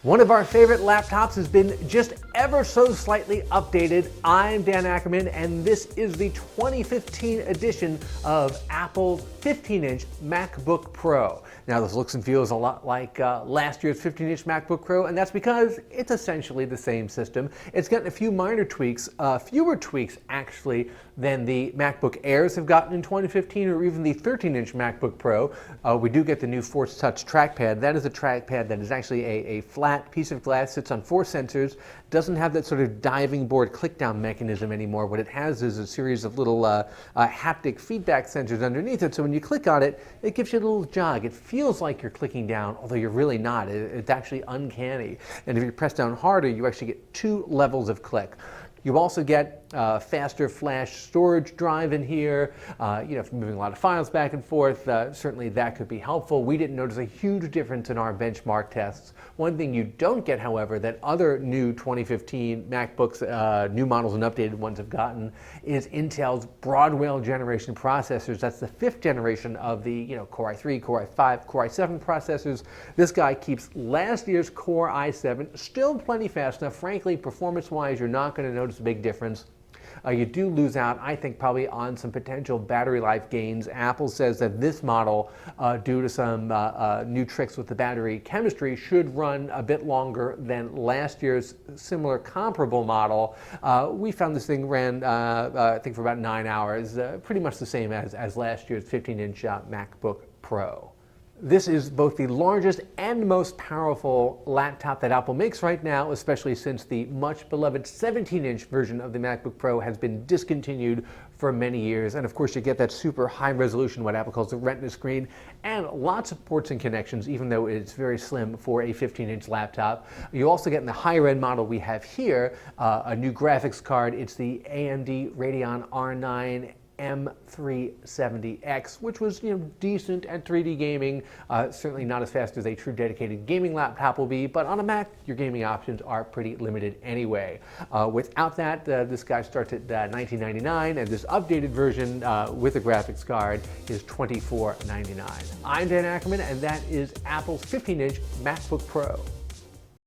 One of our favorite laptops has been just ever so slightly updated. I'm Dan Ackerman, and this is the 2015 edition of Apple's 15-inch MacBook Pro. Now, this looks and feels a lot like last year's 15-inch MacBook Pro, and that's because it's essentially the same system. It's gotten a few minor tweaks, fewer tweaks actually than the MacBook Airs have gotten in 2015, or even the 13-inch MacBook Pro. We do get the new Force Touch Trackpad. That is a trackpad that is actually a flat piece of glass, sits on 4 sensors, doesn't have that sort of diving board click down mechanism anymore. What it has is a series of little haptic feedback sensors underneath it, so when you click on it, it gives you a little jog. It feels like you're clicking down, although you're really not. It's actually uncanny. And if you press down harder, you actually get 2 levels of click. You also get faster flash storage drive in here. If you're moving a lot of files back and forth, certainly that could be helpful. We didn't notice a huge difference in our benchmark tests. One thing you don't get, however, that other new 2015 MacBooks, new models and updated ones have gotten, is Intel's Broadwell generation processors. That's the 5th generation of the Core i3, Core i5, Core i7 processors. This guy keeps last year's Core i7, still plenty fast enough. Frankly, performance-wise, you're not going to notice a big difference. You do lose out, I think, probably on some potential battery life gains. Apple says that this model, due to some new tricks with the battery chemistry, should run a bit longer than last year's similar comparable model. We found this thing ran, I think, for about 9 hours, pretty much the same as last year's 15-inch MacBook Pro. This is both the largest and most powerful laptop that Apple makes right now, especially since the much beloved 17-inch version of the MacBook Pro has been discontinued for many years. And of course, you get that super high resolution, what Apple calls the Retina screen, and lots of ports and connections, even though it's very slim for a 15-inch laptop. You also get in the higher end model we have here, a new graphics card. It's the AMD Radeon R9 M370X, which was decent at 3D gaming, certainly not as fast as a true dedicated gaming laptop will be, but on a Mac, your gaming options are pretty limited anyway. Without that, this guy starts at $1999, and this updated version with a graphics card is $24.99. I'm Dan Ackerman, and that is Apple's 15-inch MacBook Pro.